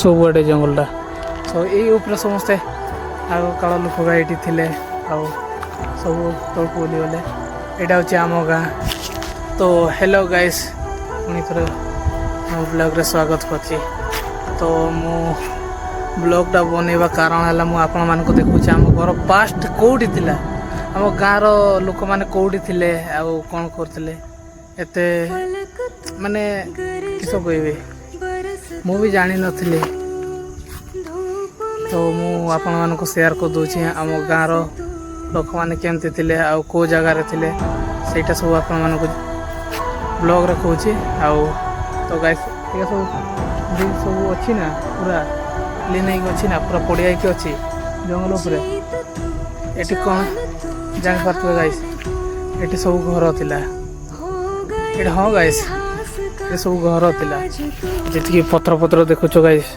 ସବୁଆଡ଼େ ଜଙ୍ଗଲଟା। ତ ଏଇ ଉପରେ ସମସ୍ତେ ଆଗ କାଳ ଲୋକ ଏଇଠି ଥିଲେ ଆଉ ସବୁ ତଳକୁ ବୁଲିଗଲେ। ଏଇଟା ହେଉଛି ଆମ ଗାଁ। ତ ହ୍ୟାଲୋ ଗାଇସ୍, ପୁଣି ଥରେ ମୋ ବ୍ଲଗ୍ରେ ସ୍ୱାଗତ କରୁଛି। ତ ମୁଁ ବ୍ଲଗ୍ଟା ବନେଇବା କାରଣ ହେଲା ମୁଁ ଆପଣମାନଙ୍କୁ ଦେଖୁଛି ଆମ ଘର ପାଷ୍ଟ କେଉଁଠି ଥିଲା, ଆମ ଗାଁର ଲୋକମାନେ କେଉଁଠି ଥିଲେ ଆଉ କ'ଣ କରୁଥିଲେ, ଏତେ ମାନେ କିସ କହିବି ମୁଁ ବି ଜାଣିନଥିଲି। ତ ମୁଁ ଆପଣମାନଙ୍କୁ ସେୟାର କରିଦେଉଛି ଆମ ଗାଁର ଲୋକମାନେ କେମିତି ଥିଲେ ଆଉ କେଉଁ ଜାଗାରେ ଥିଲେ, ସେଇଟା ସବୁ ଆପଣମାନଙ୍କୁ ବ୍ଲଗ୍ରେ କହୁଛି। ଆଉ ତ ଗାଇସ୍ ଟିକେ ସବୁ ଅଛି ନା, ପୁରା କ୍ଲିନ୍ ହେଇକି ଅଛି ନା, ପୁରା ପଡ଼ିଆ ହେଇକି ଅଛି ଜଙ୍ଗଲ ଉପରେ। ଏଠି କ'ଣ ଜାଣିପାରୁଥିବେ ଗାଇସ୍, ଏଠି ସବୁ ଘର ଥିଲା। ଏଠି ହଁ ଗାଇସ୍, ଏ ସବୁ ଘର ଥିଲା। ଯେତିକି ପତ୍ର ଦେଖୁଛ ଗାଇସ୍,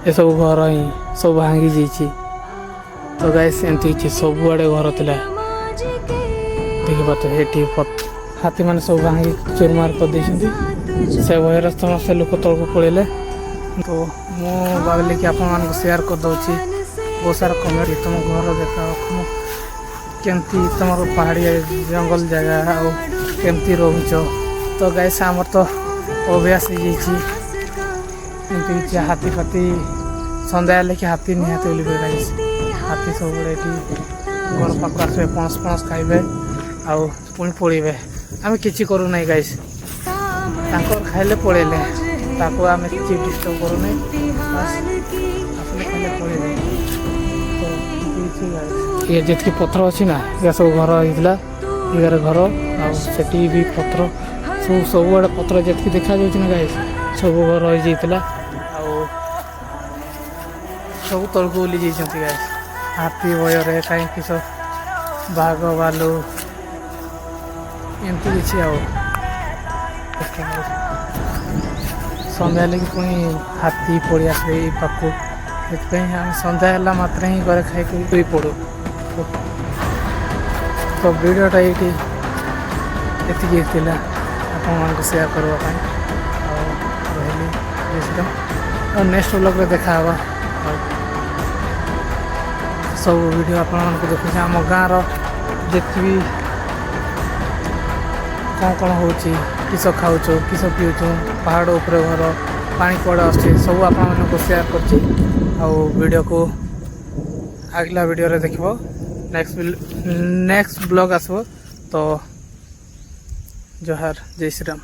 ଏସବୁ ଘର ହିଁ ସବୁ ଭାଙ୍ଗି ଯାଇଛି। ତ ଗାଇସ୍ ଏମିତି କିଛି ସବୁଆଡ଼େ ଘର ଥିଲା। ଦେଖିପାରୁଥିବେ ଏଠି ହାତୀମାନେ ସବୁ ଭାଙ୍ଗି ଚୁରମାର କରିଦେଇଛନ୍ତି। ସେ ଭୟରେ ସମସ୍ତେ ଲୋକ ତଳକୁ ପଳେଇଲେ। ତ ମୁଁ ଭାବିଲି କି ଆପଣମାନଙ୍କୁ ସେୟାର କରିଦେଉଛି। ବହୁତ ସାରା କମେଣ୍ଟ, ତୁମ ଘର ଦେଖାଅ, କେମିତି ତୁମର ପାହାଡ଼ିଆ ଜଙ୍ଗଲ ଜାଗା ଆଉ କେମିତି ରହୁଛ। ତ ଗାଇସ୍ ଆମର ତ ଅଭ୍ୟାସ ହେଇଯାଇଛି ଏମିତି କିଛି ହାତୀ ସନ୍ଧ୍ୟା ହେଲେ କି ହାତୀ ନିହାତି ବୁଲିବେ ଗାଇସ୍। ହାତୀ ସବୁବେଳେ ଏଠି ଘର ପାଖକୁ ଆସିବେ, ପଣସ ଖାଇବେ ଆଉ ପୁଣି ପଳେଇବେ। ଆମେ କିଛି କରୁନାହିଁ ଗାଇସ୍, ତାଙ୍କର ଖାଇଲେ ପଳେଇଲେ, ତାକୁ ଆମେ କିଛି ଡିଷ୍ଟର୍ବ କରୁନାହିଁ। ଆସିଲେ ଖାଇଲେ ପଳେଇବେ। ତ କିଛି ଇଏ ଯେତିକି ପଥର ଅଛି ନା, ଏ ସବୁ ଘର ହେଇଥିଲା। ଏଗାର ଘର ଆଉ ସେଠି ବି ପଥର ସବୁଆଡ଼େ ପଥର ଯେତିକି ଦେଖାଯାଉଛି ନା ଗାଇସ୍, ସବୁ ଘର ହେଇଯାଇଥିଲା। ଆଉ ସବୁ ତଳକୁ ବୁଲି ଯାଇଛନ୍ତି ଗାଇସ୍ ହାତୀ ଭୟରେ। କାହିଁକି ବାଘ ଭାଲୁ ଏମିତି କିଛି। ଆଉ ସନ୍ଧ୍ୟା ହେଲେ କି ପୁଣି ହାତୀ ପଳେଇ ଆସିବେ ଏଇ ପାଖକୁ। ସେଥିପାଇଁ ଆମେ ସନ୍ଧ୍ୟା ହେଲା ମାତ୍ରେ ହିଁ ଘରେ ଖାଇକି ଶୋଇ ପଡ଼ୁ। ତ ଭିଡ଼ିଓଟା ଏଇଠି ଏତିକି ଥିଲା ଆପଣମାନଙ୍କୁ ସେୟାର କରିବା ପାଇଁ। ଆଉ ରହିଲି ଆଉ ନେକ୍ସଟ ବ୍ଲଗ୍ରେ ଦେଖାହେବା। ଆଉ ସବୁ ଭିଡ଼ିଓ ଆପଣମାନଙ୍କୁ ଦେଖୁଛି ଆମ ଗାଁର ଯେତିକି କ'ଣ ହେଉଛି, କିସ ଖାଉଛୁ, କିସ ପିଉଛୁ, ପାହାଡ଼ ଉପରେ ଘର, ପାଣି କୁଆଡ଼େ ଆସୁଛି, ସବୁ ଆପଣମାନଙ୍କୁ ସେୟାର କରୁଛି। ଆଉ ଭିଡ଼ିଓକୁ ଆଗଲା ଭିଡ଼ିଓରେ ଦେଖିବ, ନେକ୍ସଟ ବ୍ଲଗ୍ ଆସିବ। ତ ଜୁହାର, ଜୟ ଶ୍ରୀରାମ।